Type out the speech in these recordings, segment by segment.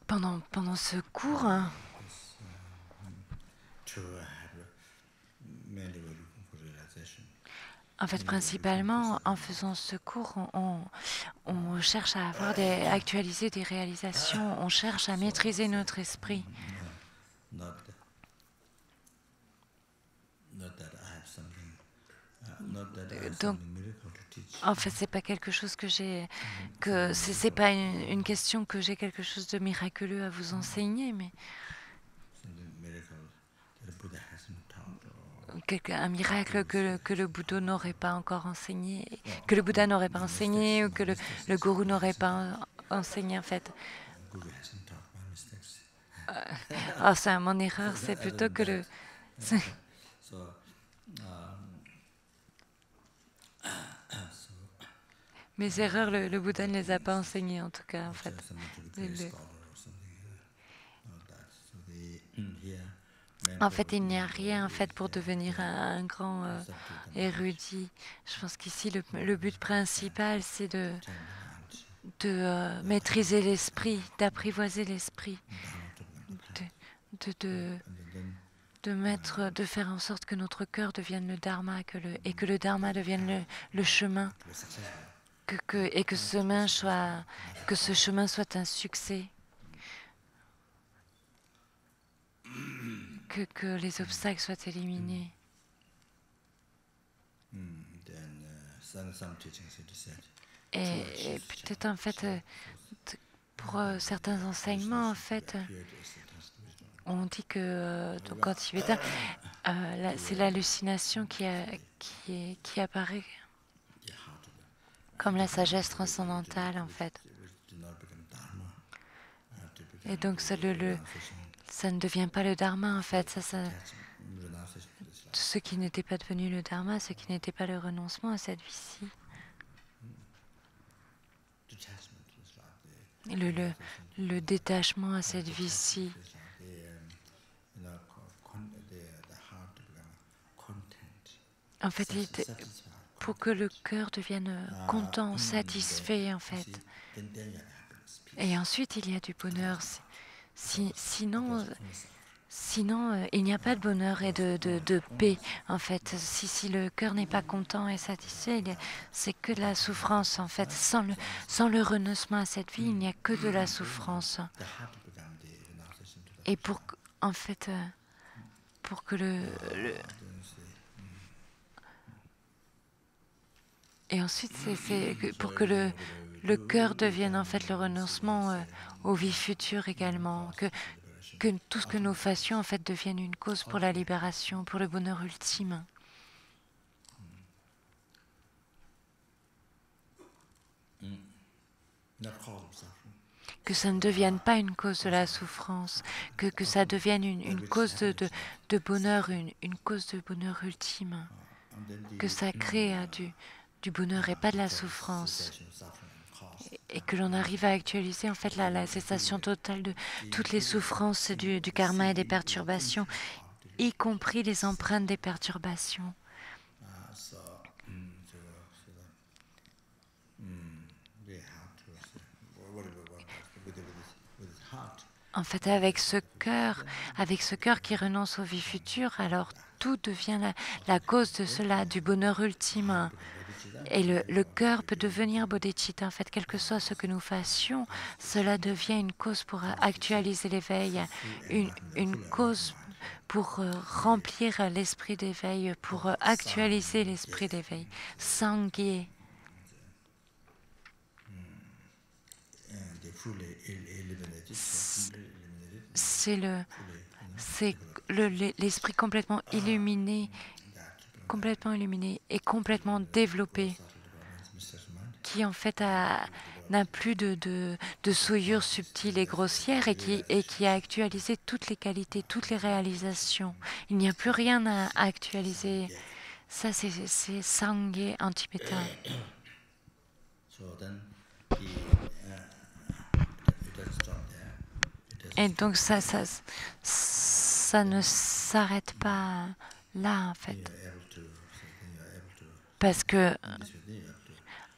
Pendant ce cours, hein, en fait, principalement, en faisant ce cours, on cherche à actualiser des réalisations, on cherche à maîtriser notre esprit. Donc, en fait, c'est pas quelque chose c'est pas une question que j'ai quelque chose de miraculeux à vous enseigner, mais un miracle que le Bouddha n'aurait pas encore enseigné, que le Bouddha n'aurait pas enseigné ou que le gourou n'aurait pas enseigné en fait. Mon erreur, c'est plutôt que mes erreurs, le Bouddha ne les a pas enseignées en tout cas en fait. En fait, il n'y a rien en fait pour devenir un grand érudit. Je pense qu'ici, le but principal, c'est de maîtriser l'esprit, d'apprivoiser l'esprit, de faire en sorte que notre cœur devienne le dharma et que le dharma devienne le chemin, et que ce chemin soit un succès, que les obstacles soient éliminés. Et peut-être en fait, pour certains enseignements, en fait, on dit que quand Tibétain, c'est l'hallucination qui apparaît comme la sagesse transcendantale, en fait. Et donc, ça ne devient pas le dharma, en fait. Ce qui n'était pas devenu le dharma, ce qui n'était pas le renoncement à cette vie-ci. Le détachement à cette vie-ci. En fait, pour que le cœur devienne content, satisfait, en fait. Et ensuite, il y a du bonheur. Sinon, il n'y a pas de bonheur et de paix, en fait. Si le cœur n'est pas content et satisfait, c'est que de la souffrance, en fait. Sans le renoncement à cette vie, il n'y a que de la souffrance. Et pour que et ensuite, pour que le cœur devienne en fait le renoncement aux vies futures également, que tout ce que nous fassions en fait devienne une cause pour la libération, pour le bonheur ultime. Que ça ne devienne pas une cause de la souffrance, que ça devienne une cause de bonheur, une cause de bonheur ultime, que ça crée du bonheur et pas de la souffrance. Et que l'on arrive à actualiser en fait la cessation totale de toutes les souffrances du karma et des perturbations, y compris les empreintes des perturbations. En fait, avec ce cœur qui renonce aux vies futures, alors tout devient la cause de cela, du bonheur ultime. Et le cœur peut devenir bodhicitta. En fait, quel que soit ce que nous fassions, cela devient une cause pour actualiser l'éveil, une cause pour remplir l'esprit d'éveil, pour actualiser l'esprit d'éveil. Sangye. C'est l'esprit complètement illuminé et complètement développé, qui en fait n'a plus de souillure subtile et grossière et qui a actualisé toutes les qualités, toutes les réalisations. Il n'y a plus rien à actualiser. Ça, c'est Sangye en tibétain. Et donc ça ne s'arrête pas là, en fait. Parce que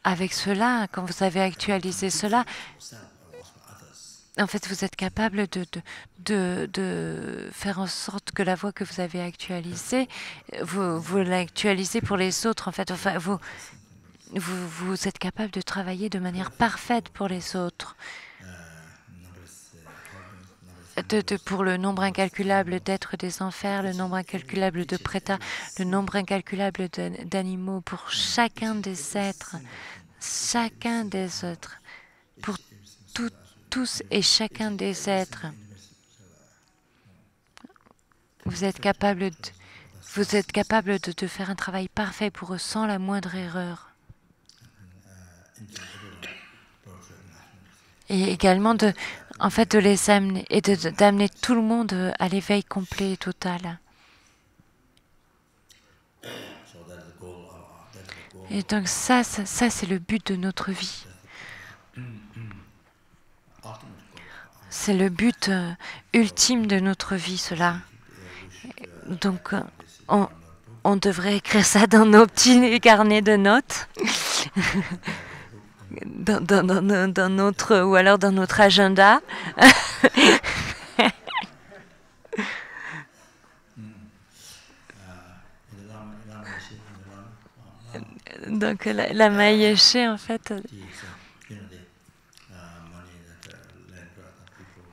avec cela, quand vous avez actualisé cela, En fait, vous êtes capable de faire en sorte que la voix que vous avez actualisée, vous l'actualisez pour les autres. En fait, enfin, vous êtes capable de travailler de manière parfaite pour les autres. Pour le nombre incalculable d'êtres des enfers, le nombre incalculable de prétas, le nombre incalculable d'animaux, pour chacun des êtres, pour tous et chacun des êtres. Vous êtes capable de faire un travail parfait pour eux sans la moindre erreur. Et également en fait, de les amener et d'amener tout le monde à l'éveil complet et total. Et donc ça c'est le but de notre vie. C'est le but ultime de notre vie, cela. Donc, on devrait écrire ça dans nos petits carnets de notes, dans notre, ou alors dans notre agenda. Donc, la maïeché, en fait,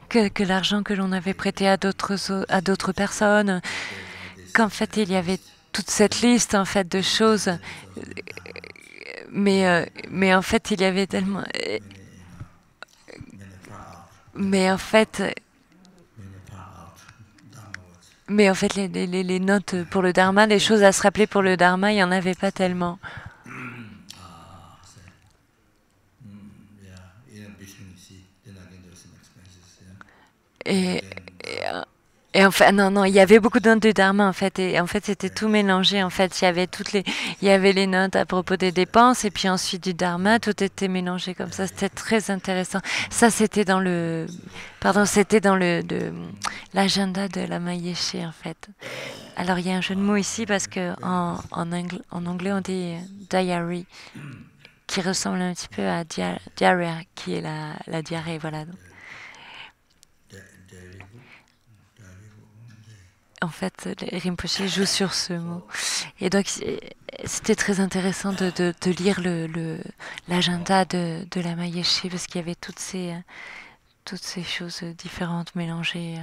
que l'argent que l'on avait prêté à d'autres personnes, qu'en fait, il y avait toute cette liste, en fait, de choses. Mais en fait, il y avait tellement... Mais en fait, les notes pour le dharma, les choses à se rappeler pour le dharma, il n'y en avait pas tellement. Et en fait, non, il y avait beaucoup de notes de dharma en fait, et en fait c'était tout mélangé en fait. Il y avait les notes à propos des dépenses et puis ensuite du dharma, tout était mélangé comme ça. C'était très intéressant. Ça c'était dans l'agenda de la Maïeché en fait. Alors il y a un jeu de mots ici parce que en anglais on dit diary, qui ressemble un petit peu à diarrhea, qui est la diarrhée, voilà. En fait, Rinpoché joue sur ce mot. Et donc, c'était très intéressant de lire l'agenda de la Maïeché parce qu'il y avait toutes ces choses différentes mélangées.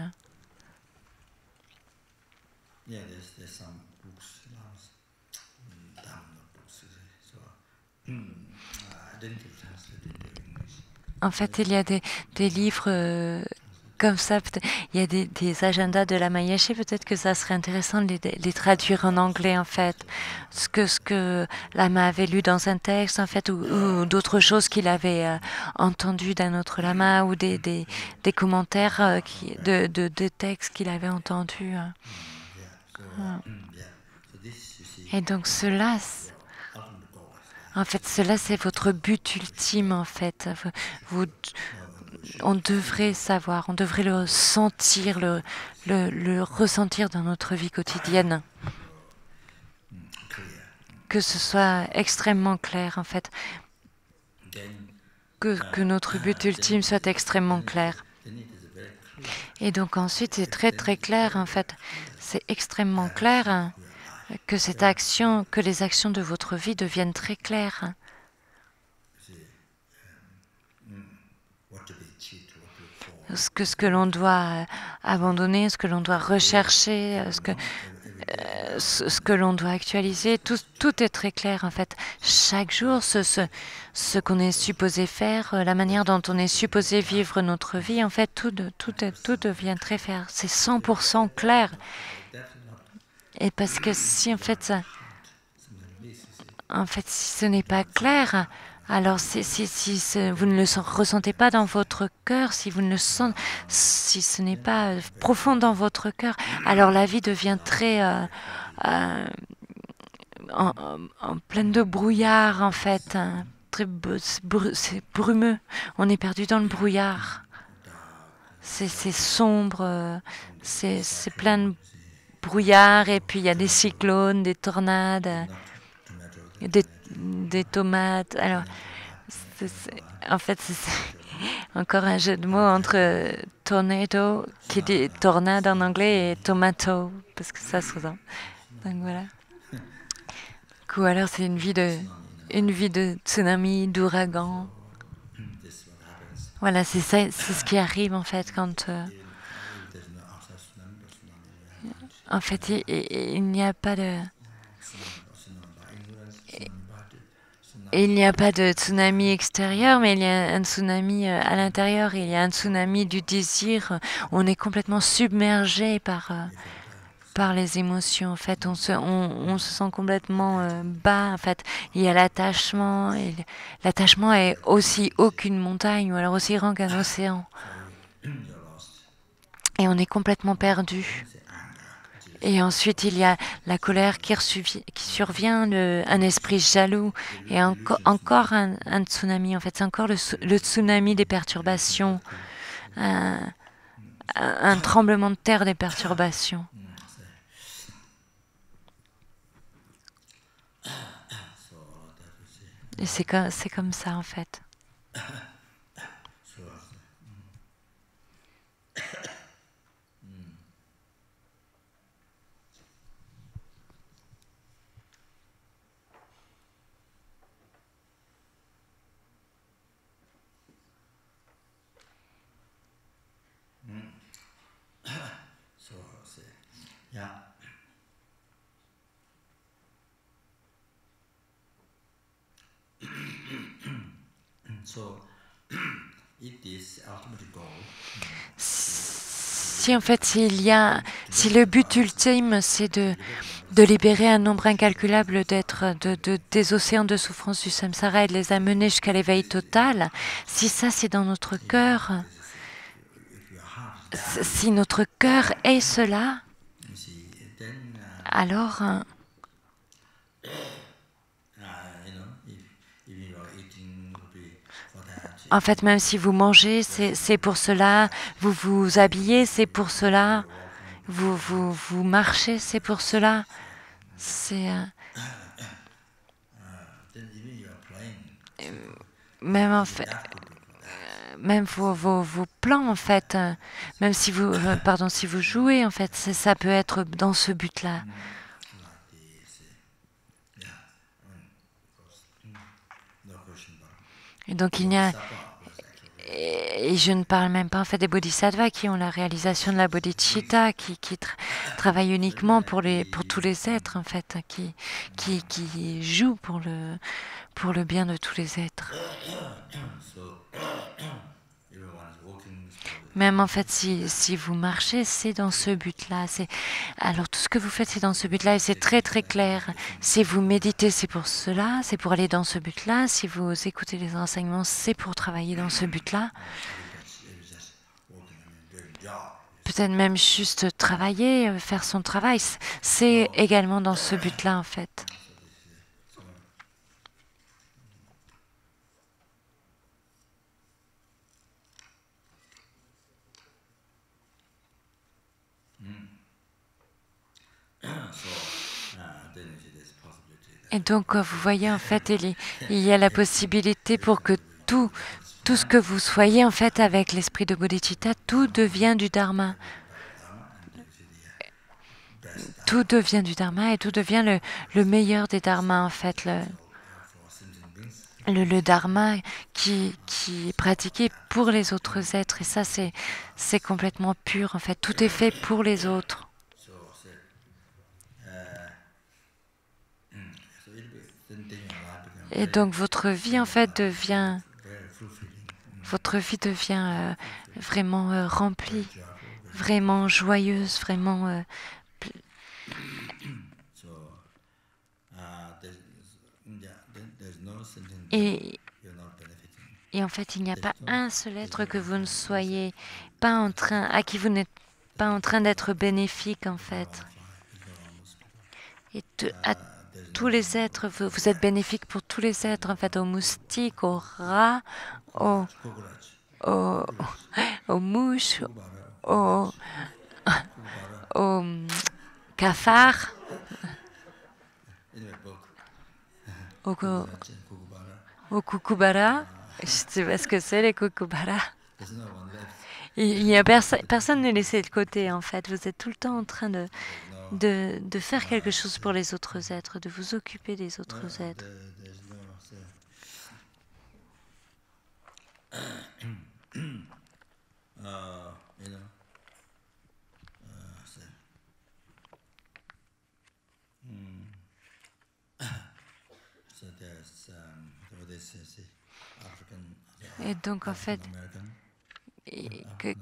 En fait, il y a des livres comme ça. Il y a des agendas de la Maïeché. Peut-être que ça serait intéressant de les traduire en anglais, en fait. Ce que Lama avait lu dans un texte, en fait, ou d'autres choses qu'il avait entendues d'un autre Lama, ou des commentaires de textes qu'il avait entendus. Et donc cela, en fait, cela c'est votre but ultime, en fait. On devrait savoir, on devrait le sentir, le ressentir dans notre vie quotidienne. Que ce soit extrêmement clair, en fait. Que notre but ultime soit extrêmement clair. Et donc ensuite, c'est très très clair, en fait. C'est extrêmement clair que les actions de votre vie deviennent très claires. Ce que l'on doit abandonner, ce que l'on doit rechercher, ce que l'on doit actualiser, tout est très clair en fait. Chaque jour, ce qu'on est supposé faire, la manière dont on est supposé vivre notre vie, en fait, tout devient très clair. C'est 100% clair. Et parce que si en fait si ce n'est pas clair, alors si vous ne le ressentez pas dans votre cœur, si ce n'est pas profond dans votre cœur, alors la vie devient très en pleine de brouillard en fait. C'est brumeux. On est perdu dans le brouillard. C'est sombre. C'est plein de brouillard et puis il y a des cyclones, des tornades. Des tomates. Alors, en fait, Encore un jeu de mots entre tornado, qui dit tornade en anglais, et tomato, parce que ça se ressemble. Donc voilà. Ou alors c'est une vie de tsunami, d'ouragan. Voilà, c'est ça, c'est ce qui arrive en fait quand, en fait, il n'y a pas de, il n'y a pas de tsunami extérieur, mais il y a un tsunami à l'intérieur. Il y a un tsunami du désir. On est complètement submergé par les émotions. En fait, on se sent complètement bas. En fait, il y a l'attachement. Et l'attachement est aussi haut qu'une montagne, ou alors aussi grand qu'un océan. Et on est complètement perdu. Et ensuite, il y a la colère qui survient, un esprit jaloux, et encore un tsunami. En fait, c'est encore le tsunami des perturbations, un tremblement de terre des perturbations. Et c'est comme ça, en fait. Si en fait, si le but ultime, c'est de libérer un nombre incalculable d'êtres des océans de souffrance du samsara et de les amener jusqu'à l'éveil total, si ça c'est dans notre cœur, si notre cœur est cela, alors en fait, même si vous mangez, c'est pour cela, vous vous habillez, c'est pour cela, vous marchez, c'est pour cela. C'est même en fait, même vos plans en fait, même si si vous jouez en fait, ça peut être dans ce but-là. Et donc il n'y a et je ne parle même pas en fait des bodhisattvas qui ont la réalisation de la bodhicitta, qui travaillent uniquement pour tous les êtres en fait, qui jouent pour le bien de tous les êtres. Même en fait, si vous marchez, c'est dans ce but-là. Alors tout ce que vous faites, c'est dans ce but-là et c'est très très clair. Si vous méditez, c'est pour cela, c'est pour aller dans ce but-là. Si vous écoutez les enseignements, c'est pour travailler dans ce but-là. Peut-être même juste travailler, faire son travail, c'est également dans ce but-là en fait. Et donc, vous voyez, en fait, il y a la possibilité pour que tout ce que vous soyez, en fait, avec l'esprit de bodhicitta, tout devient du dharma. Tout devient du dharma et tout devient le meilleur des dharmas, en fait. Le dharma qui est pratiqué pour les autres êtres. Et ça, c'est complètement pur, en fait. Tout est fait pour les autres. Et donc votre vie en fait devient vraiment remplie, vraiment joyeuse, vraiment et en fait il n'y a pas un seul être que vous ne soyez pas à qui vous n'êtes pas en train d'être bénéfique en fait. Et à tous les êtres, vous êtes bénéfique pour tous les êtres, en fait, aux moustiques, aux rats, aux mouches, aux cafards, aux kookaburras, Je sais pas ce que c'est les kookaburras. Il n'y a personne n'est laissé de côté en fait. Vous êtes tout le temps en train de faire quelque chose pour les autres êtres, de vous occuper des autres êtres. Et donc en fait,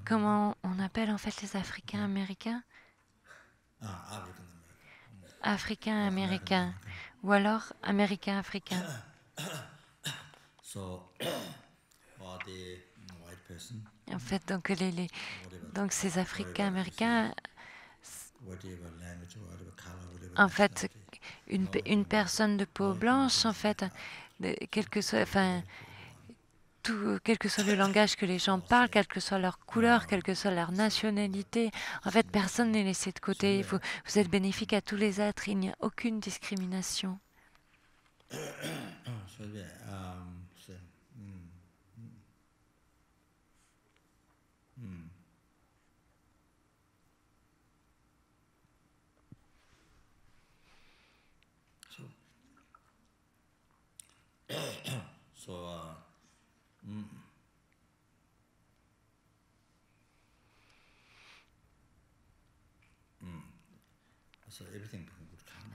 comment on appelle en fait les Africains américains? Africains américains. Ou alors américains africains. En fait, donc ces Africains américains, en fait, une personne de peau blanche, en fait, quel que soit, enfin, quel que soit le langage que les gens parlent, quelle que soit leur couleur, quelle que soit leur nationalité, en fait, personne n'est laissé de côté. Vous êtes bénéfique à tous les êtres, il n'y a aucune discrimination.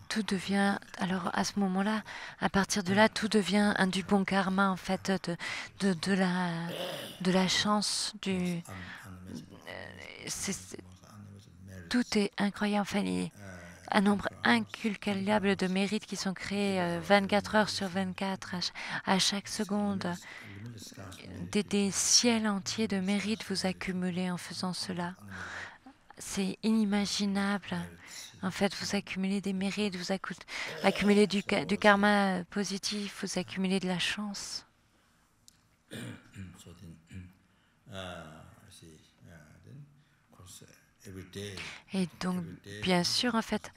Tout devient, alors à ce moment-là, à partir de là, tout devient du bon karma, en fait, de la chance, tout est incroyable. Enfin, il y a un nombre incalculable de mérites qui sont créés 24 heures sur 24, à chaque seconde. Des ciels entiers de mérites vous accumulez en faisant cela. C'est inimaginable. En fait, vous accumulez des mérites, vous accumulez du karma positif, vous accumulez de la chance. Et donc, bien sûr, en fait,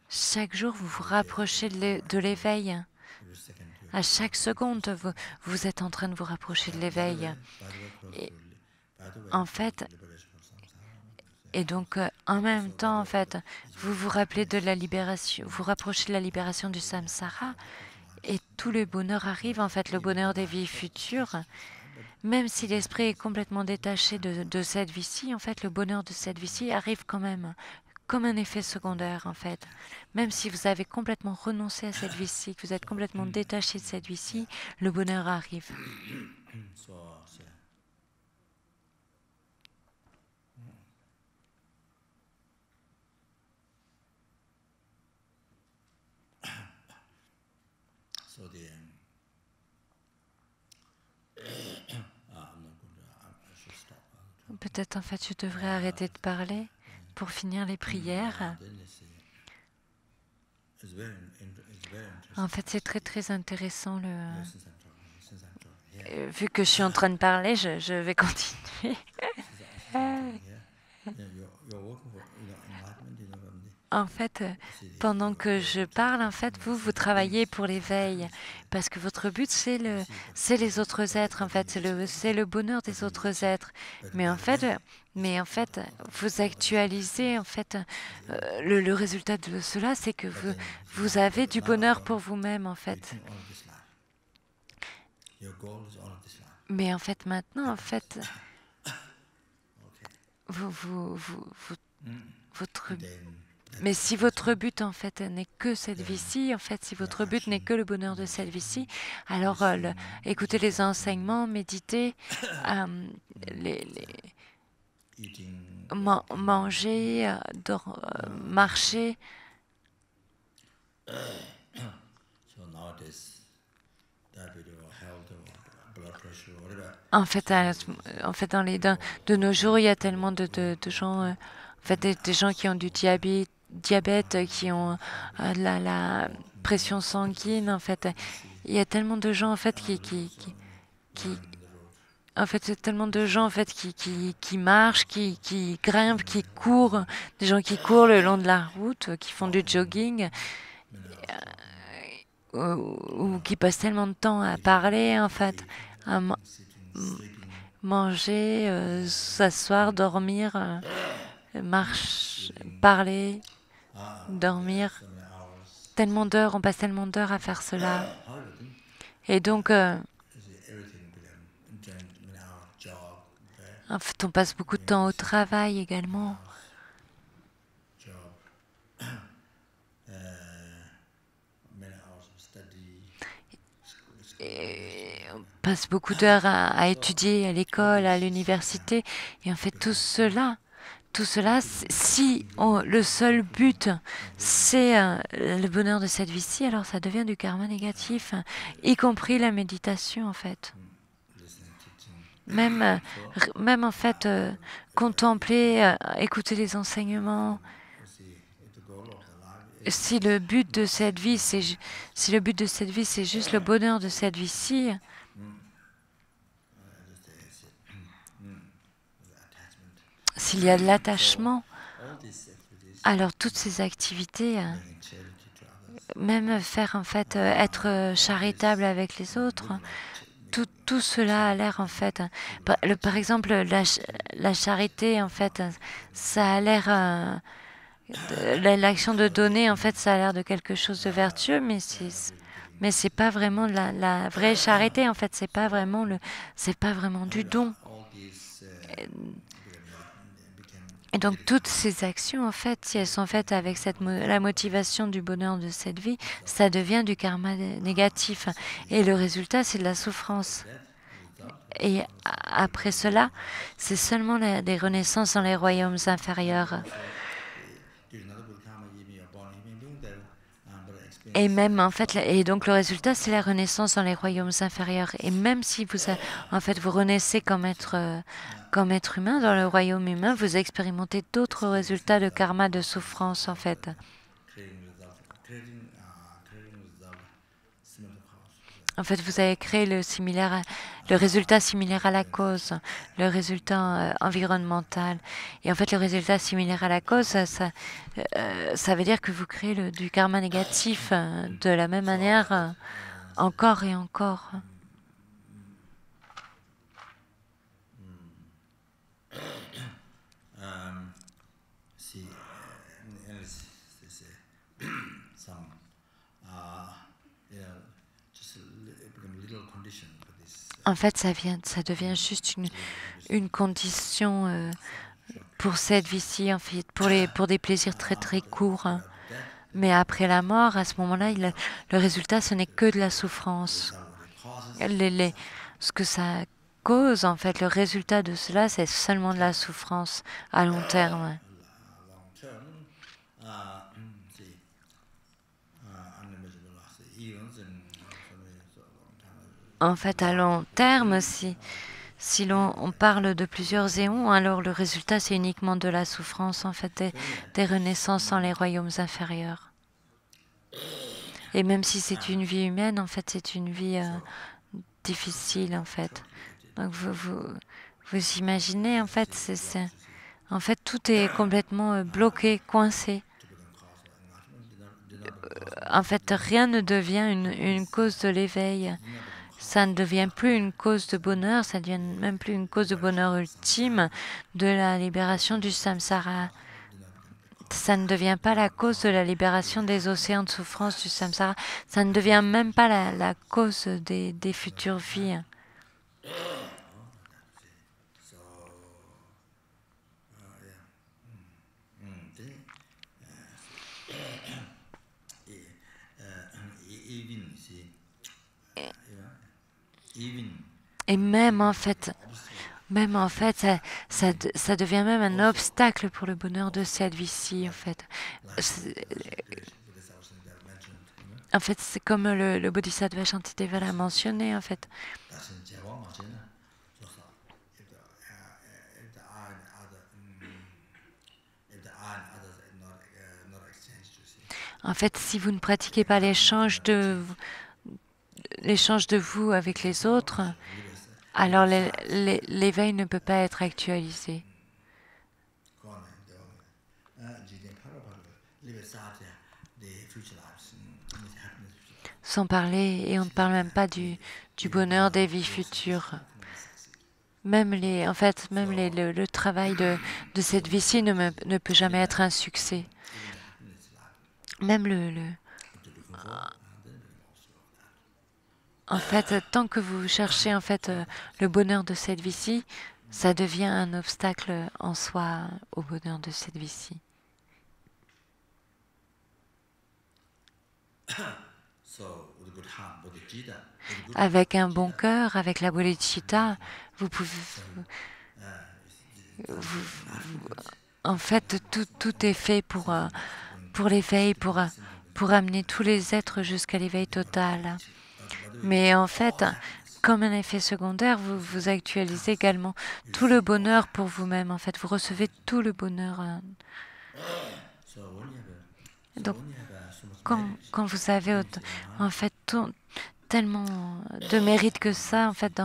chaque jour, vous vous rapprochez de l'éveil. À chaque seconde, vous êtes en train de vous rapprocher de l'éveil. Et en fait, et donc, en même temps, en fait, vous vous rappelez de la libération, vous rapprochez de la libération du samsara, et tout le bonheur arrive, en fait, le bonheur des vies futures. Même si l'esprit est complètement détaché de cette vie-ci, en fait, le bonheur de cette vie-ci arrive quand même, comme un effet secondaire, en fait. Même si vous avez complètement renoncé à cette vie-ci, que vous êtes complètement détaché de cette vie-ci, le bonheur arrive. Peut-être, en fait, je devrais arrêter de parler pour finir les prières. En fait, c'est très, très intéressant. Vu que je suis en train de parler, je vais continuer. En fait, pendant que je parle, en fait, vous travaillez pour l'éveil, parce que votre but, c'est les autres êtres, en fait, c'est le bonheur des autres êtres. Mais en fait, vous actualisez, en fait, le résultat de cela, c'est que vous avez du bonheur pour vous-même, en fait. Mais en fait, maintenant, en fait, mais si votre but, en fait, n'est que cette vie-ci, en fait, si votre but n'est que le bonheur de cette vie-ci, alors écoutez les enseignements, méditez, manger, marcher. En fait, de nos jours, il y a tellement de gens, en fait, des gens qui ont du diabète, qui ont la pression sanguine. En fait, il y a tellement de gens, en fait, en fait, c'est tellement de gens, en fait, qui marchent, qui grimpent, qui courent, des gens qui courent le long de la route, qui font du jogging, ou qui passent tellement de temps à parler, en fait, manger, s'asseoir, dormir, parler, dormir. Tellement d'heures, on passe tellement d'heures à faire cela. Et donc, en fait, on passe beaucoup de temps au travail également. Et on passe beaucoup d'heures à étudier à l'école, à l'université. Et en fait, tout cela, si le seul but, c'est le bonheur de cette vie-ci, alors ça devient du karma négatif, y compris la méditation, en fait. Même en fait, contempler, écouter les enseignements. Si le but de cette vie, c'est juste le bonheur de cette vie-ci, s'il y a de l'attachement, alors toutes ces activités, même faire en fait être charitable avec les autres, tout cela a l'air en fait, par exemple la charité en fait, ça a l'air, l'action de donner en fait, ça a l'air de quelque chose de vertueux, mais c'est pas vraiment la vraie charité en fait, c'est pas vraiment du don. Et donc toutes ces actions, en fait, si elles sont faites avec la motivation du bonheur de cette vie, ça devient du karma négatif. Et le résultat, c'est de la souffrance. Et après cela, c'est seulement des renaissances dans les royaumes inférieurs. Et même, en fait, et donc le résultat, c'est la renaissance dans les royaumes inférieurs. Et même si en fait, vous renaissez comme être humain dans le royaume humain, vous expérimentez d'autres résultats de karma, de souffrance, en fait. En fait, vous avez créé le résultat similaire à la cause, le résultat environnemental. Et en fait, le résultat similaire à la cause, ça veut dire que vous créez du karma négatif de la même manière encore et encore. En fait, ça devient juste une condition pour cette vie-ci, en fait, pour des plaisirs très très courts. Mais après la mort, à ce moment-là, le résultat, ce n'est que de la souffrance. Ce que ça cause, en fait, le résultat de cela, c'est seulement de la souffrance à long terme. En fait, à long terme, si on parle de plusieurs éons, alors le résultat, c'est uniquement de la souffrance, en fait, des renaissances dans les royaumes inférieurs. Et même si c'est une vie humaine, en fait, c'est une vie difficile, en fait. Donc, vous imaginez, en fait, en fait, tout est complètement bloqué, coincé. En fait, rien ne devient une cause de l'éveil. Ça ne devient plus une cause de bonheur, ça ne devient même plus une cause de bonheur ultime, de la libération du samsara. Ça ne devient pas la cause de la libération des océans de souffrance du samsara. Ça ne devient même pas la cause des futures vies. Et même en fait, ça devient même un obstacle pour le bonheur de cette vie-ci, en fait. En fait, c'est comme le Bodhisattva Shantideva l'a mentionné, en fait. En fait, si vous ne pratiquez pas l'échange de vous avec les autres, alors l'éveil ne peut pas être actualisé. sans parler, et on ne parle même pas du bonheur des vies futures. Même le travail de cette vie-ci ne peut jamais être un succès. Même en fait, tant que vous cherchez en fait le bonheur de cette vie-ci, ça devient un obstacle en soi au bonheur de cette vie-ci. Avec un bon cœur, avec la bodhicitta, vous pouvez, en fait, tout est fait pour l'éveil, pour amener tous les êtres jusqu'à l'éveil total. Mais en fait, comme un effet secondaire, vous actualisez également tout le bonheur pour vous-même. En fait, vous recevez tout le bonheur. Donc, quand vous avez en fait tellement de mérite que ça, en fait,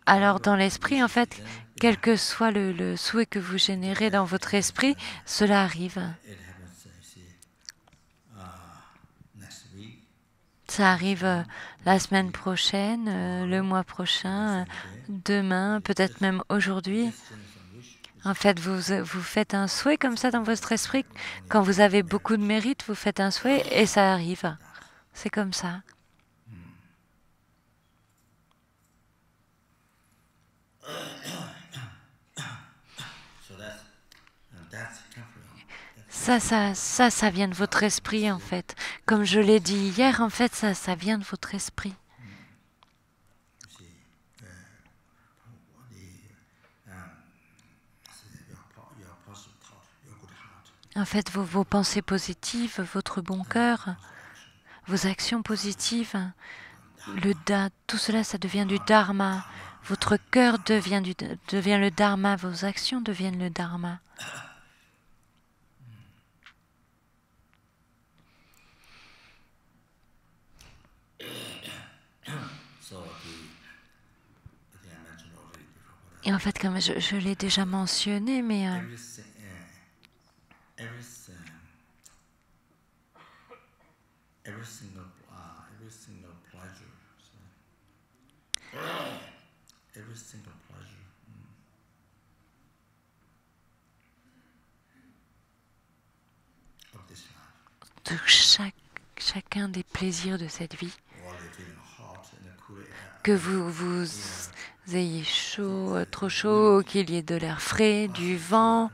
alors dans l'esprit, en fait, quel que soit le souhait que vous générez dans votre esprit, cela arrive. Ça arrive la semaine prochaine, le mois prochain, demain, peut-être même aujourd'hui. En fait, vous faites un souhait comme ça dans votre esprit. Quand vous avez beaucoup de mérite, vous faites un souhait et ça arrive. C'est comme ça. Ça vient de votre esprit, en fait. Comme je l'ai dit hier, en fait, ça vient de votre esprit. En fait, vos pensées positives, votre bon cœur, vos actions positives, tout cela, ça devient du dharma. Votre cœur devient le dharma, vos actions deviennent le dharma. Et en fait, comme je l'ai déjà mentionné, mais de chacun des plaisirs de cette vie, que vous ayez chaud, trop chaud, qu'il y ait de l'air frais, du vent.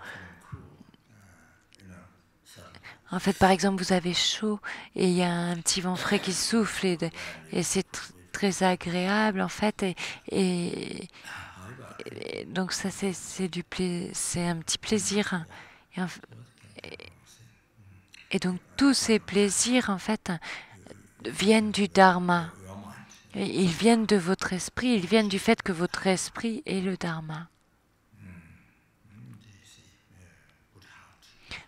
En fait, par exemple, vous avez chaud et il y a un petit vent frais qui souffle et c'est très agréable en fait et donc ça c'est un petit plaisir et, et donc tous ces plaisirs en fait viennent du dharma. Et ils viennent de votre esprit, ils viennent du fait que votre esprit est le dharma.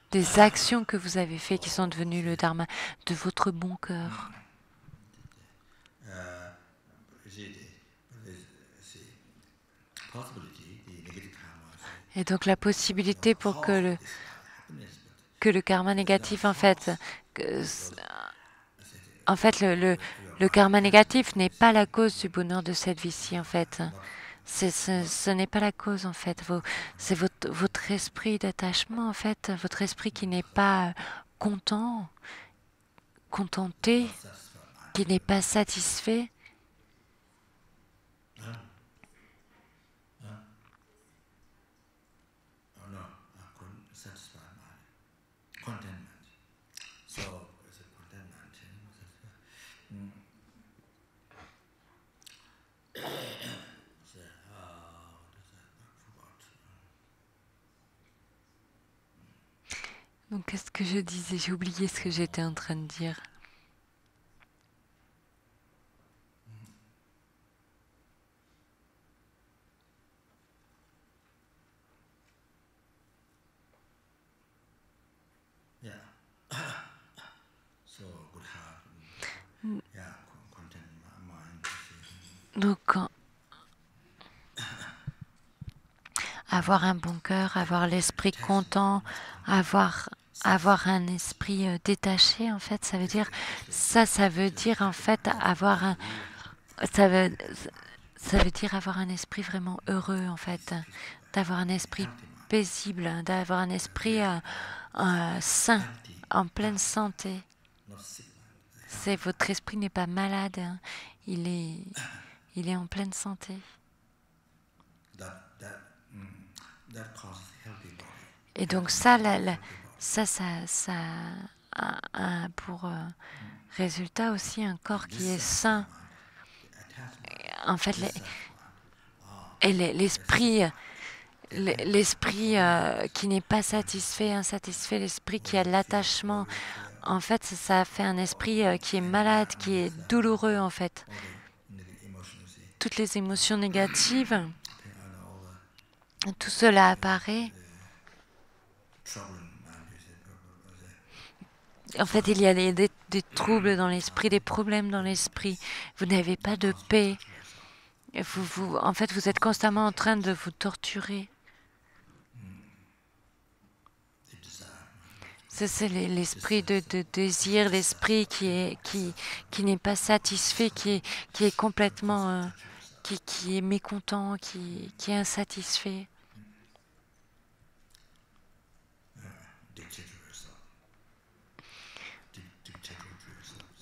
Des actions que vous avez faites qui sont devenues le dharma, de votre bon cœur. Et donc la possibilité pour que le karma négatif, en fait, le karma négatif n'est pas la cause du bonheur de cette vie-ci, en fait. Ce n'est pas la cause, en fait. C'est votre esprit d'attachement, en fait, votre esprit qui n'est pas contenté, qui n'est pas satisfait. Donc, qu'est-ce que je disais? J'ai oublié ce que j'étais en train de dire. Donc, avoir un bon cœur, avoir l'esprit content, avoir avoir un esprit détaché, en fait, ça veut dire en fait avoir ça veut, ça veut dire avoir un esprit vraiment heureux, en fait, d'avoir un esprit paisible, d'avoir un esprit sain, en pleine santé. Votre esprit n'est pas malade, hein. il est, il est en pleine santé. Et donc ça a pour résultat aussi un corps qui est sain. En fait, l'esprit qui n'est pas satisfait, insatisfait, l'esprit qui a de l'attachement, en fait, ça fait un esprit qui est malade, qui est douloureux, en fait. Toutes les émotions négatives, tout cela apparaît. En fait, il y a des troubles dans l'esprit, des problèmes dans l'esprit. Vous n'avez pas de paix. En fait, vous êtes constamment en train de vous torturer. C'est l'esprit de désir, l'esprit qui n'est pas satisfait, qui est complètement, qui est mécontent, qui est insatisfait.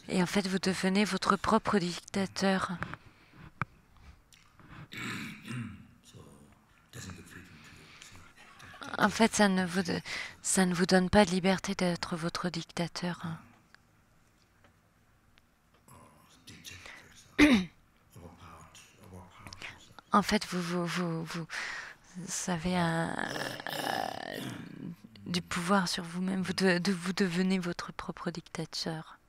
Et en fait, vous devenez votre propre dictateur. En fait, ça ne vous donne pas de liberté d'être votre dictateur. En fait, vous avez du pouvoir sur vous-même. Vous devenez votre propre dictateur.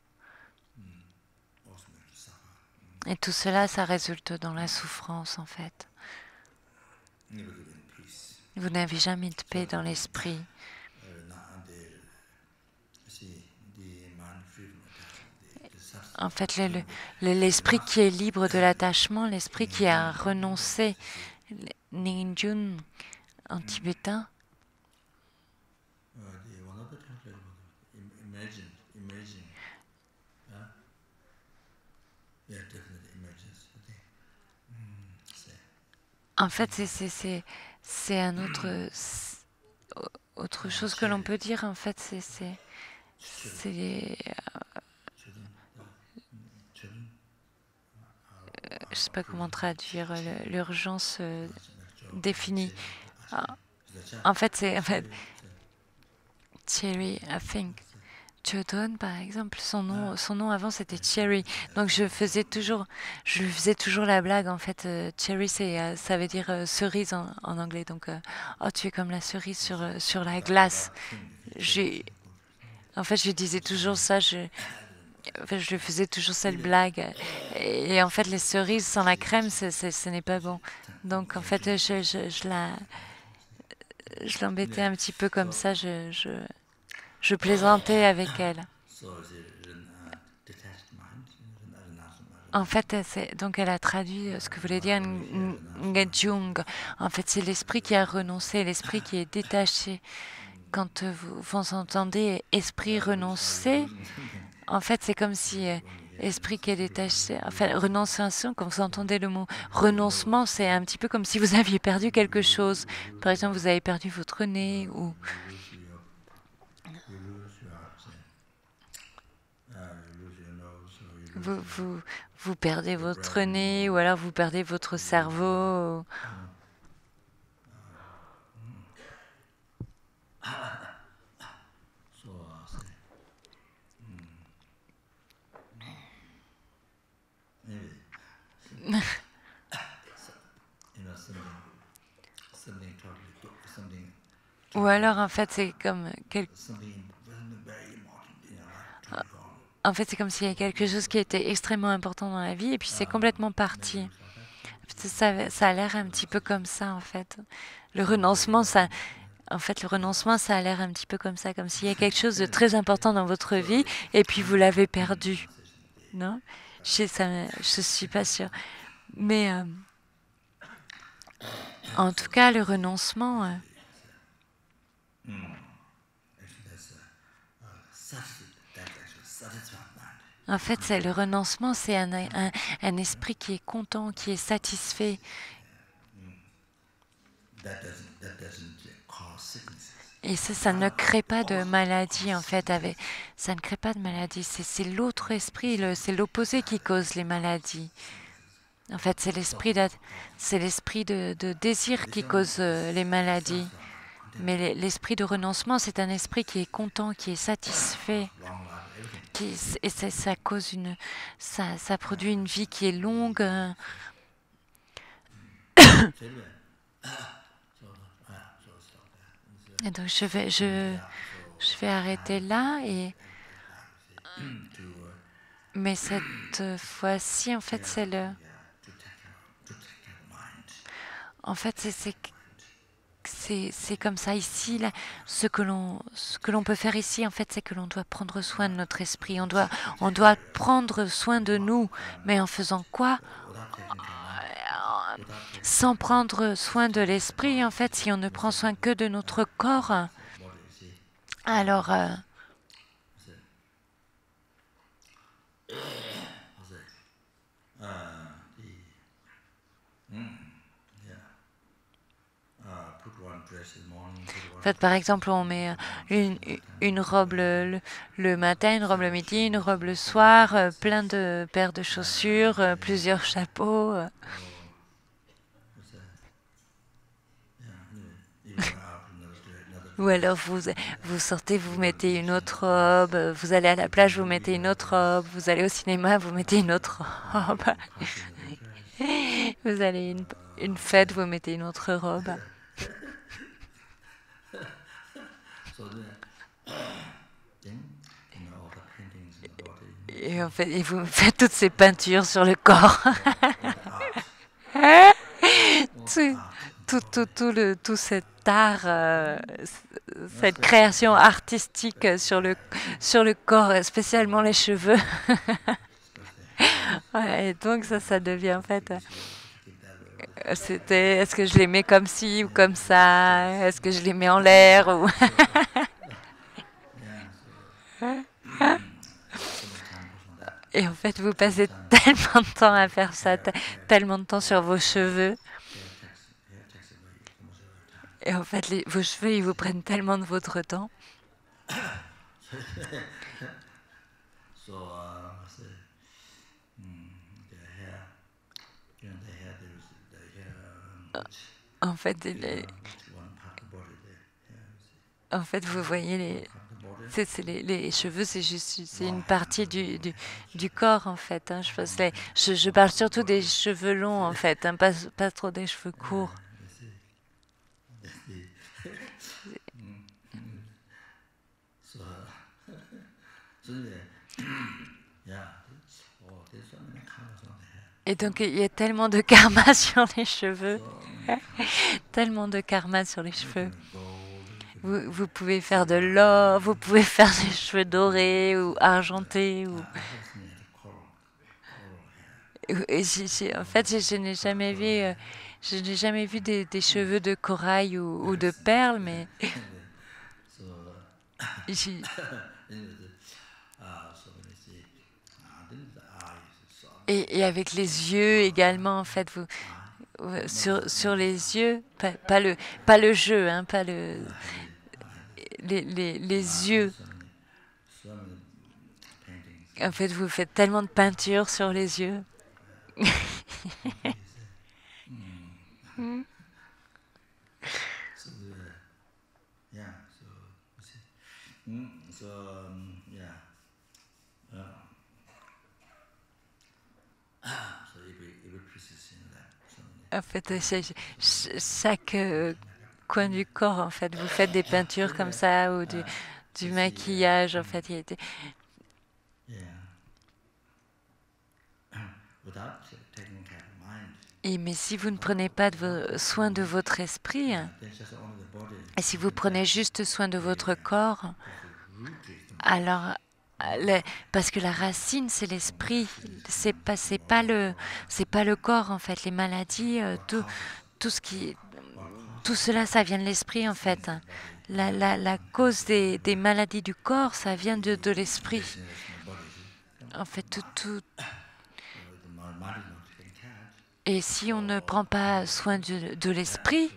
Et tout cela, ça résulte dans la souffrance, en fait. Vous n'avez jamais de paix dans l'esprit. En fait, l'esprit qui est libre de l'attachement, l'esprit qui a renoncé, Ninjun en tibétain, en fait, c'est un autre chose que l'on peut dire. En fait, je sais pas comment traduire l'urgence définie. En fait, Cherry, I think. Chodon, par exemple, son nom avant c'était Cherry. Donc je lui faisais toujours la blague. En fait, Cherry, ça veut dire cerise en anglais. Donc, oh, tu es comme la cerise sur la glace. En fait, je disais toujours ça. Je lui faisais toujours cette blague. Et en fait, les cerises sans la crème, ce n'est pas bon. Donc, en fait, je l'embêtais un petit peu comme ça. Je plaisantais avec elle. En fait, donc elle a traduit ce que voulait dire Ngejung. En fait, c'est l'esprit qui a renoncé, l'esprit qui est détaché. Quand vous entendez esprit renoncer, en fait, c'est comme si esprit qui est détaché, enfin, renonciation, quand vous entendez le mot renoncement, c'est un petit peu comme si vous aviez perdu quelque chose. Par exemple, vous avez perdu votre nez ou vous perdez votre nez ou alors vous perdez votre cerveau. Ou alors, en fait, c'est comme en fait, c'est comme s'il y a quelque chose qui était extrêmement important dans la vie et puis c'est complètement parti. Ça a l'air un petit peu comme ça, en fait. Le renoncement, le renoncement, ça a l'air un petit peu comme ça, comme s'il y a quelque chose de très important dans votre vie et puis vous l'avez perdu. Non? Je suis pas sûre. Mais en tout cas, le renoncement, En fait, c'est le renoncement, c'est un esprit qui est content, qui est satisfait. Et ça ne crée pas de maladie, en fait. Ça ne crée pas de maladie. C'est l'autre esprit, c'est l'opposé qui cause les maladies. En fait, c'est l'esprit de désir qui cause les maladies. Mais l'esprit de renoncement, c'est un esprit qui est content, qui est satisfait. Et ça cause ça produit une vie qui est longue. Et donc je vais arrêter là. Mais cette fois-ci, en fait, en fait, c'est comme ça ici. Là, ce que l'on peut faire ici, en fait, c'est que l'on doit prendre soin de notre esprit. On doit prendre soin de nous. Mais en faisant quoi? Sans prendre soin de l'esprit, en fait, si on ne prend soin que de notre corps, alors en fait, par exemple, on met une robe le matin, une robe le midi, une robe le soir, plein de paires de chaussures, plusieurs chapeaux. Ou alors vous sortez, vous mettez une autre robe, vous allez à la plage, vous mettez une autre robe, vous allez au cinéma, vous mettez une autre robe. Vous allez une fête, vous mettez une autre robe. Et en fait, et vous faites toutes ces peintures sur le corps. Tout cet art, cette création artistique sur le corps, spécialement les cheveux. Ouais, et donc ça devient en fait. Est-ce que je les mets comme ci ou comme ça? Est-ce que je les mets en l'air ou Et en fait, vous passez tellement de temps à faire ça, tellement de temps sur vos cheveux. Et en fait, vos cheveux, ils vous prennent tellement de votre temps. En fait, vous voyez les cheveux, c'est une partie du corps en fait. Hein. Je parle surtout des cheveux longs en fait, hein, pas trop des cheveux courts. Et donc il y a tellement de karma sur les cheveux, tellement de karma sur les cheveux. Vous pouvez faire de l'or, vous pouvez faire des cheveux dorés ou argentés. En fait, je n'ai jamais vu des cheveux de corail ou de perles, mais et avec les yeux également, en fait, sur les yeux, pas le jeu, hein, pas les yeux. En fait, vous faites tellement de peinture sur les yeux. En fait, chaque coin du corps, en fait, vous faites des peintures comme ça ou du maquillage, en fait. Mais si vous ne prenez pas soin de votre esprit, et si vous prenez juste soin de votre corps, alors, parce que la racine, c'est l'esprit, c'est pas le corps en fait. Les maladies, tout cela, ça vient de l'esprit en fait. La cause des maladies du corps, ça vient de l'esprit. En fait, et si on ne prend pas soin de l'esprit,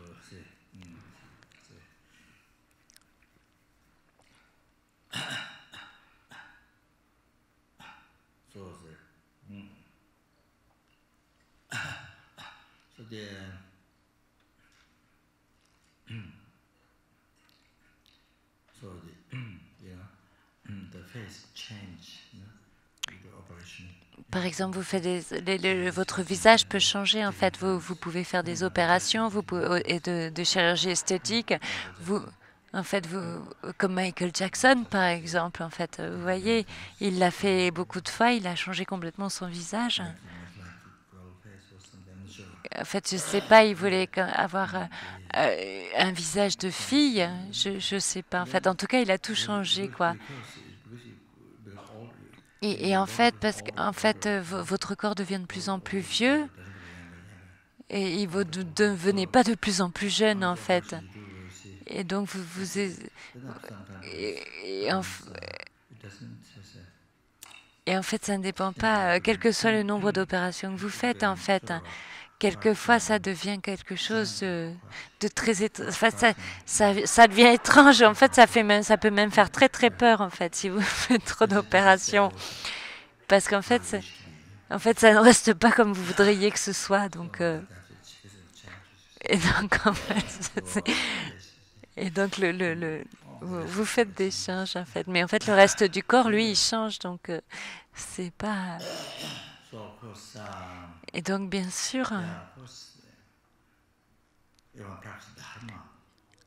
par exemple, vous faites votre visage peut changer. En fait, vous pouvez faire des opérations, et de chirurgie esthétique. Vous, en fait, comme Michael Jackson, par exemple. En fait, vous voyez, il l'a fait beaucoup de fois. Il a changé complètement son visage. En fait, je sais pas. Il voulait avoir un visage de fille. Je sais pas. En fait, en tout cas, il a tout changé, quoi. Et en fait, parce qu'en fait, votre corps devient de plus en plus vieux et vous ne devenez pas de plus en plus jeune, en fait. Et donc, et en, et en fait, ça ne dépend pas, quel que soit le nombre d'opérations que vous faites, en fait. Quelquefois, ça devient quelque chose de très enfin, ça devient étrange. En fait, ça peut même faire très très peur, en fait, si vous faites trop d'opérations, parce qu'en fait, ça ne reste pas comme vous voudriez que ce soit. Donc, et donc, en fait, et donc vous faites des changes, en fait. Mais en fait, le reste du corps, lui, il change. Donc, c'est pas. Et donc, bien sûr,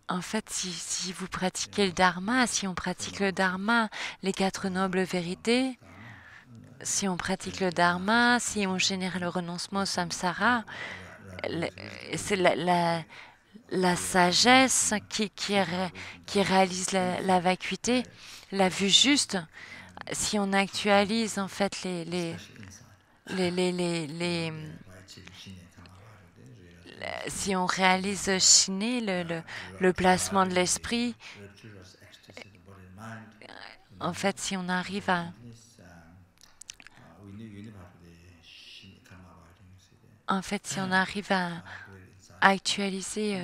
en fait, si vous pratiquez le dharma, si on pratique le dharma, les quatre nobles vérités, si on pratique le dharma, si on génère le renoncement au samsara, c'est la sagesse qui réalise la vacuité, la vue juste. Si on actualise en fait si on réalise Shiné, le placement de l'esprit, en fait, si on arrive à si on arrive à actualiser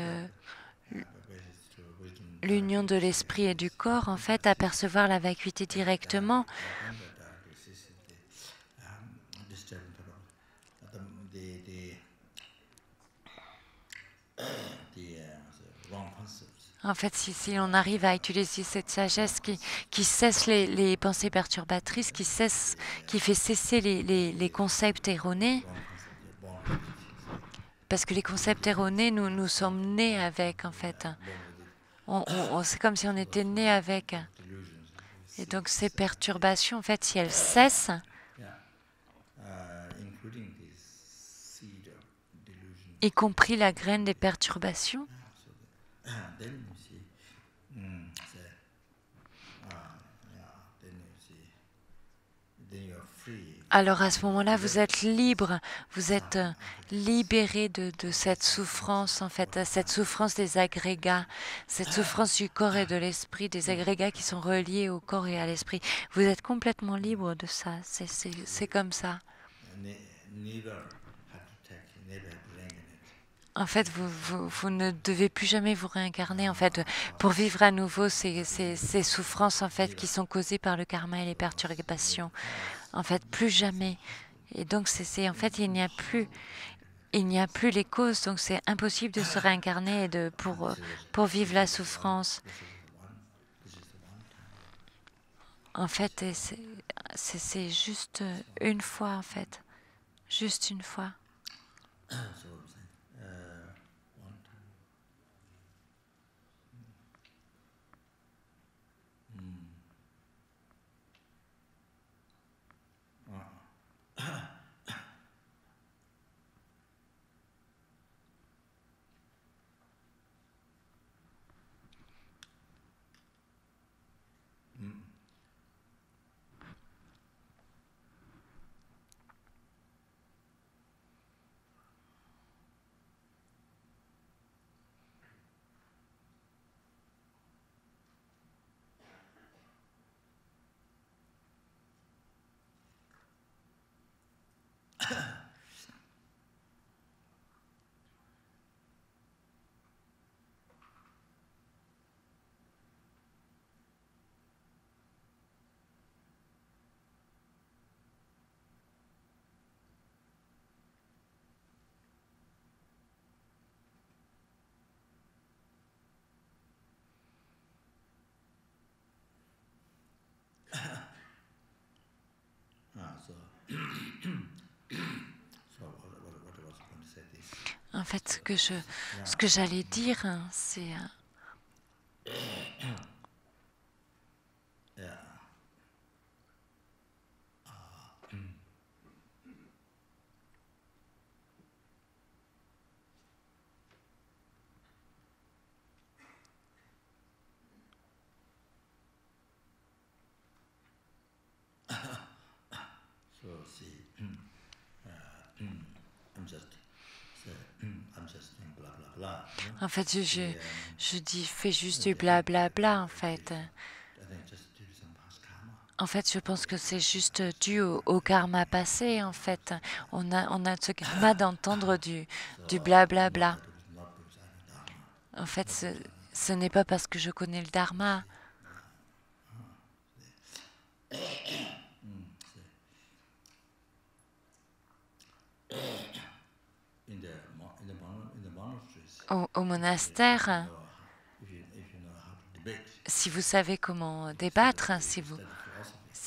l'union de l'esprit et du corps, en fait, à percevoir la vacuité directement. En fait, si on arrive à utiliser cette sagesse qui cesse les pensées perturbatrices, qui fait cesser les concepts erronés, parce que les concepts erronés, nous sommes nés avec, en fait. C'est comme si on était nés avec. Et donc ces perturbations, en fait, si elles cessent, y compris la graine des perturbations, alors à ce moment-là, vous êtes libre, vous êtes libéré de cette souffrance, en fait, cette souffrance des agrégats, cette souffrance du corps et de l'esprit, des agrégats qui sont reliés au corps et à l'esprit. Vous êtes complètement libre de ça, c'est comme ça. En fait, vous ne devez plus jamais vous réincarner, en fait, pour vivre à nouveau ces souffrances, en fait, qui sont causées par le karma et les perturbations. En fait, plus jamais. Et donc, en fait, il n'y a plus les causes, donc c'est impossible de se réincarner et pour vivre la souffrance. En fait, c'est juste une fois, en fait. Juste une fois. En fait, ce que j'allais dire, hein, c'est... En fait, je dis, fais juste du blablabla, en fait. En fait, je pense que c'est juste dû au karma passé, en fait. On a ce karma d'entendre du blablabla. En fait, ce n'est pas parce que je connais le dharma. Au monastère, si vous savez comment débattre, si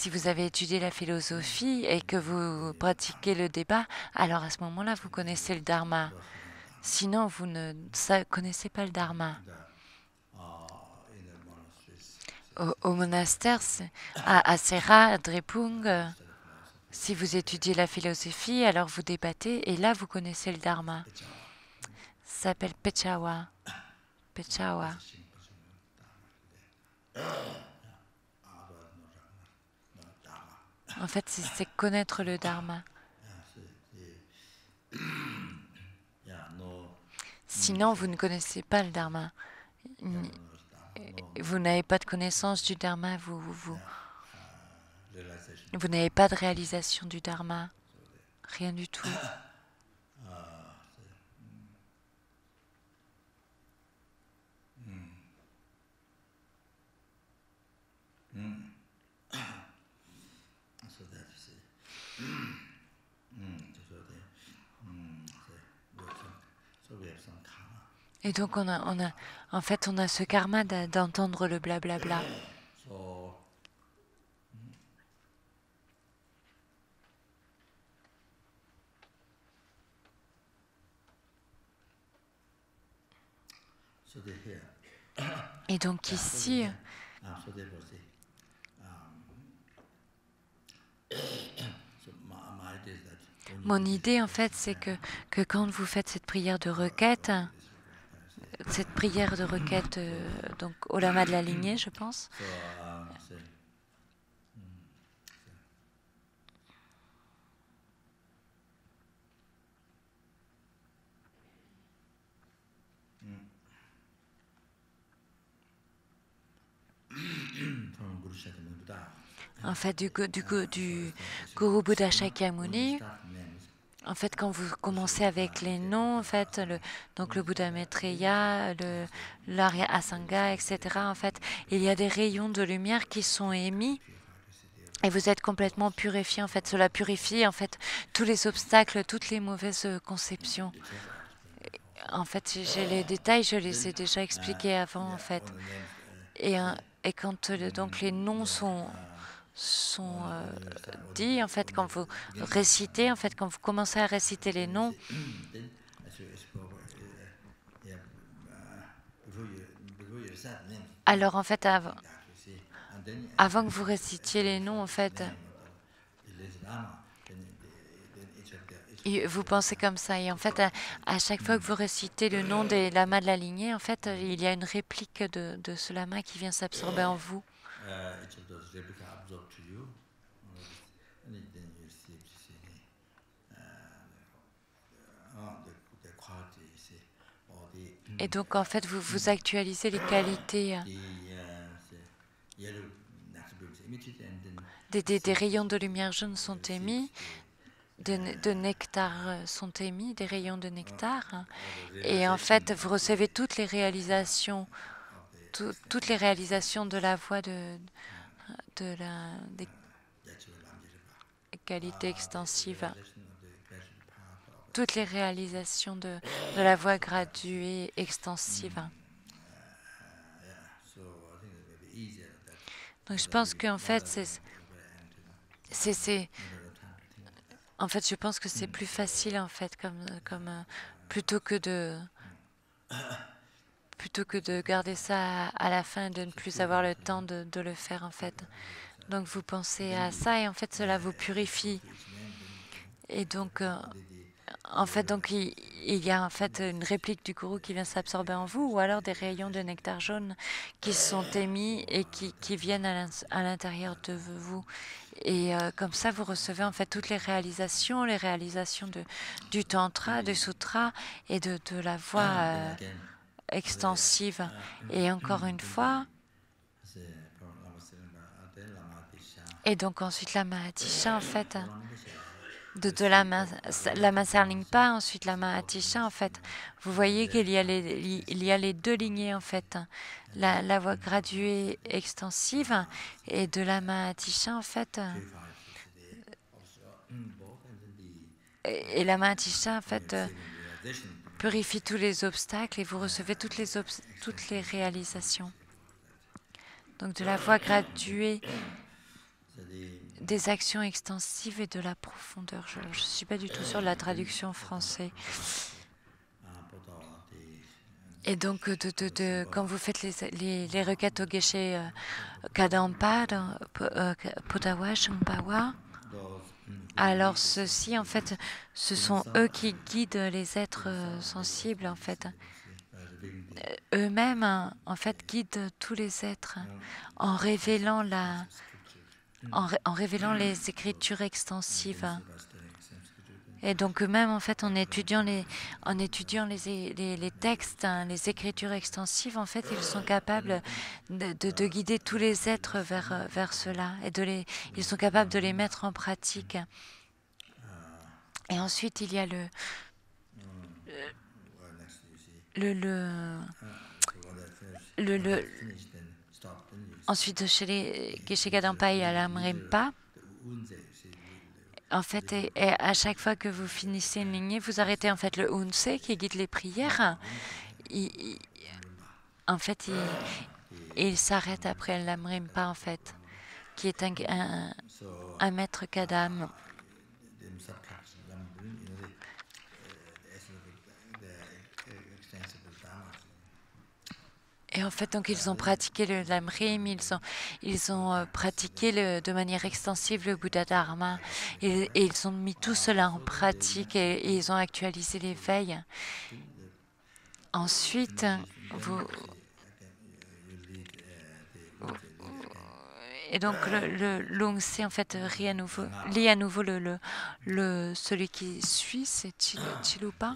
vous avez étudié la philosophie et que vous pratiquez le débat, alors à ce moment-là, vous connaissez le dharma. Sinon, vous ne connaissez pas le dharma. Au monastère, à Sera, à Drepung, si vous étudiez la philosophie, alors vous débattez et là, vous connaissez le dharma. Ça s'appelle Pechawa. Pechawa. En fait, c'est connaître le dharma. Sinon, vous ne connaissez pas le dharma. Vous n'avez pas de connaissance du dharma, vous n'avez pas de réalisation du dharma. Rien du tout. Et donc en fait, on a ce karma d'entendre le blablabla. Et donc ici, mon idée en fait, c'est que quand vous faites cette prière de requête, donc au lama de la lignée, je pense. En fait, du Guru Buddha Shakyamuni. En fait, quand vous commencez avec les noms, en fait, donc le Bouddha Maitreya, l'Arya Asanga, etc., en fait, il y a des rayons de lumière qui sont émis et vous êtes complètement purifié. En fait, cela purifie, en fait, tous les obstacles, toutes les mauvaises conceptions. En fait, j'ai les détails, je les ai déjà expliqués avant, en fait. Et quand donc les noms sont dits, en fait, quand vous récitez, en fait, quand vous commencez à réciter les noms, alors en fait, avant que vous récitiez les noms, en fait, vous pensez comme ça. Et en fait, à chaque fois que vous récitez le nom des lamas de la lignée, en fait, il y a une réplique de ce lama qui vient s'absorber en vous. Et donc, en fait, vous actualisez les qualités des rayons de lumière jaune sont émis. de nectar sont émis, des rayons de nectar. Et en fait, vous recevez toutes les réalisations, toutes les réalisations de la voie des qualités extensives, toutes les réalisations de la voie graduée extensive. Donc je pense qu'en fait, en fait, je pense que c'est plus facile en fait, plutôt que de garder ça à la fin et de ne plus avoir le temps de le faire en fait. Donc vous pensez à ça et en fait cela vous purifie. Et donc en fait donc il y a en fait une réplique du gourou qui vient s'absorber en vous, ou alors des rayons de nectar jaune qui sont émis et qui viennent à l'intérieur de vous. Et comme ça, vous recevez en fait toutes les réalisations du tantra, du sutra et de la voie extensive. Et encore une fois, et donc ensuite la Mahatisha en fait, de la Maser Lingpa, ensuite la Mahatisha en fait. Vous voyez qu'il y a les deux lignées en fait, la voie graduée extensive et de la Mahatisha en fait. Et la Mahatisha en fait purifie tous les obstacles et vous recevez toutes les réalisations. Donc de la voie graduée, des actions extensives et de la profondeur. Je ne suis pas du tout sûre de la traduction en français. Et donc, quand vous faites les requêtes au Geshe Kadampa, Potawa, Shumbawa, alors ceux-ci, en fait, ce sont eux qui guident les êtres sensibles, en fait. Eux-mêmes, en fait, guident tous les êtres en révélant en révélant les écritures extensives. Et donc eux-mêmes, en fait, en étudiant les textes, les écritures extensives, en fait, ils sont capables de guider tous les êtres vers cela. Et ils sont capables de les mettre en pratique. Et ensuite, il y a ensuite, chez les Geshe Kadampa, il y a la Mrimpa. En fait, et à chaque fois que vous finissez une lignée, vous arrêtez en fait le Unse qui guide les prières. En fait, il s'arrête après la Mrimpa, en fait, qui est un maître Kadam. Et en fait, donc, ils ont pratiqué le Lamrim, ils ont pratiqué de manière extensive le Bouddha Dharma, et ils ont mis tout cela en pratique et ils ont actualisé l'éveil. Ensuite, et donc le Lungse en fait lit à nouveau celui qui suit, c'est Chilupa,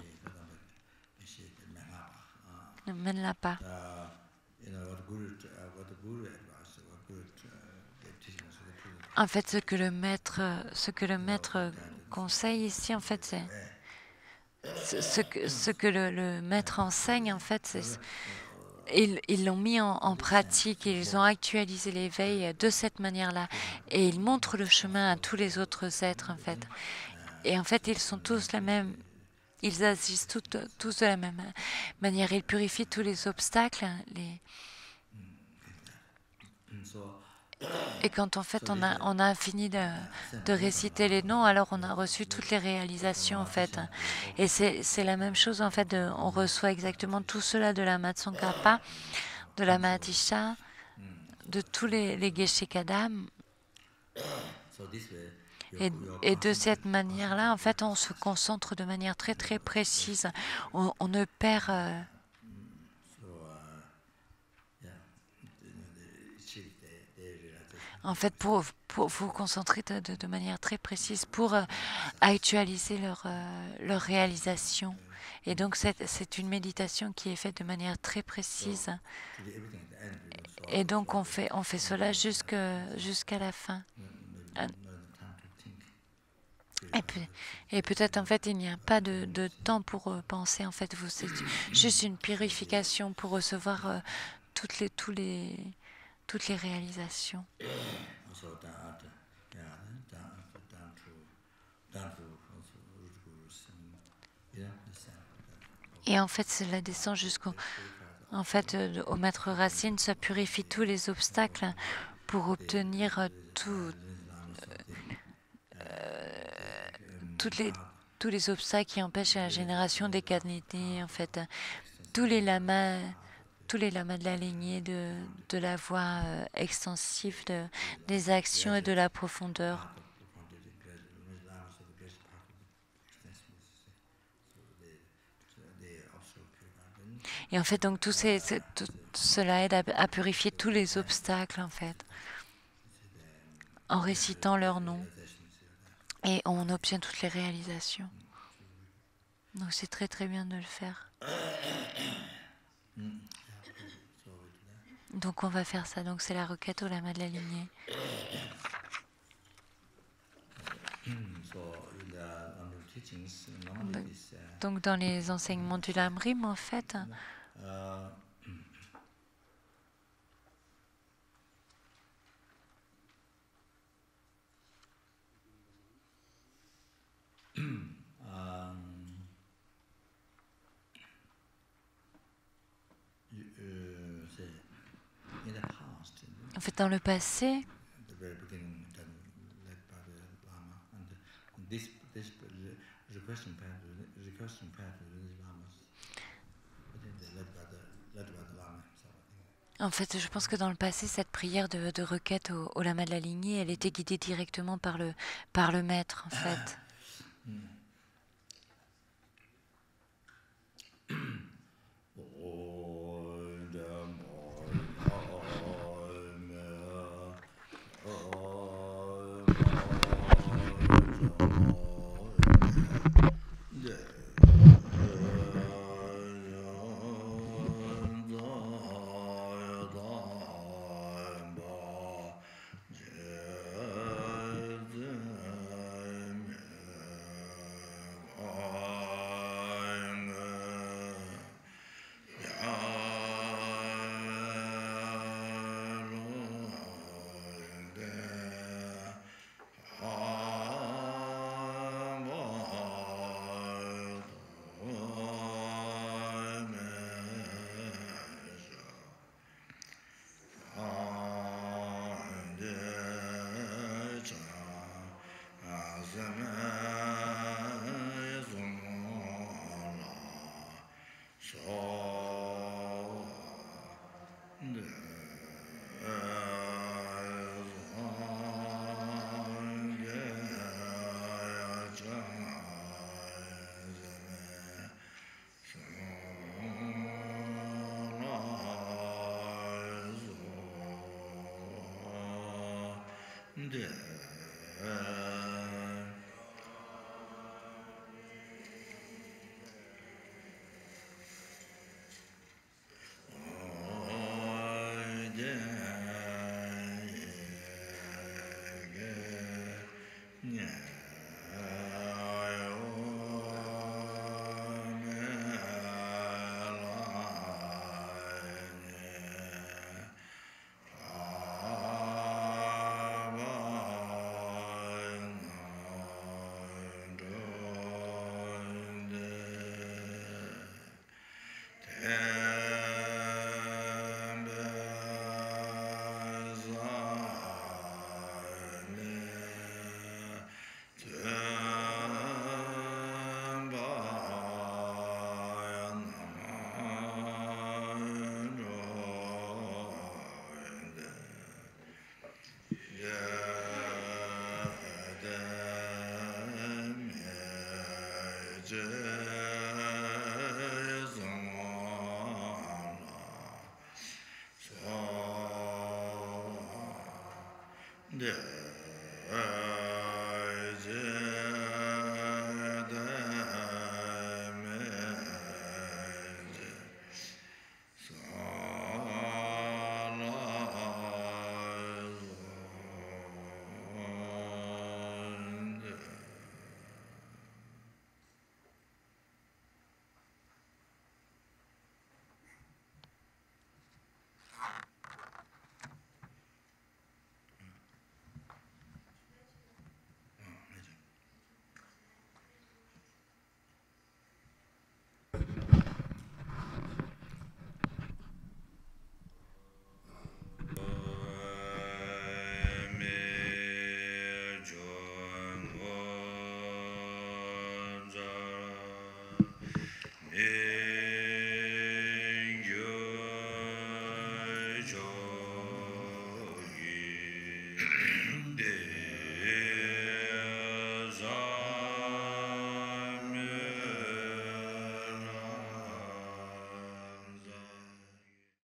ne mène-la pas. En fait, ce que le maître conseille ici, en fait, c'est ce que le maître enseigne, en fait, ils l'ont mis en pratique, ils ont actualisé l'éveil de cette manière-là, et ils montrent le chemin à tous les autres êtres, en fait. Et en fait, ils sont tous la même. Ils agissent tous de la même manière. Ils purifient tous les obstacles. Et quand en fait on a fini de réciter les noms, alors on a reçu toutes les réalisations en fait. Et c'est la même chose en fait. On reçoit exactement tout cela de la Matsongkhapa, de la Mahatisha, de tous les Geshe Kadam. Et de cette manière-là, en fait, on se concentre de manière très très précise. On ne perd en fait, pour vous concentrer de manière très précise pour actualiser leur réalisation. Et donc, c'est une méditation qui est faite de manière très précise. Et donc, on fait cela jusqu'à la fin. Et, et peut-être en fait il n'y a pas de temps pour penser. En fait, c'est juste une purification pour recevoir toutes les réalisations. Et en fait, cela descend jusqu'au au maître racine, ça purifie tous les obstacles pour obtenir toutes les, tous les obstacles qui empêchent la génération des qualités. En fait, tous les lamas, tous les lamas de la lignée, de la voie extensive, des actions et de la profondeur. Et en fait, donc tout cela aide à purifier tous les obstacles, en fait, en récitant leur nom. Et on obtient toutes les réalisations. Donc c'est très très bien de le faire. Donc on va faire ça. Donc c'est la requête au lama de la lignée. Donc dans les enseignements du Lamrim, en fait, en fait dans le passé, en fait, je pense que dans le passé, cette prière de requête au lama de la lignée, elle était guidée directement par le maître, en fait.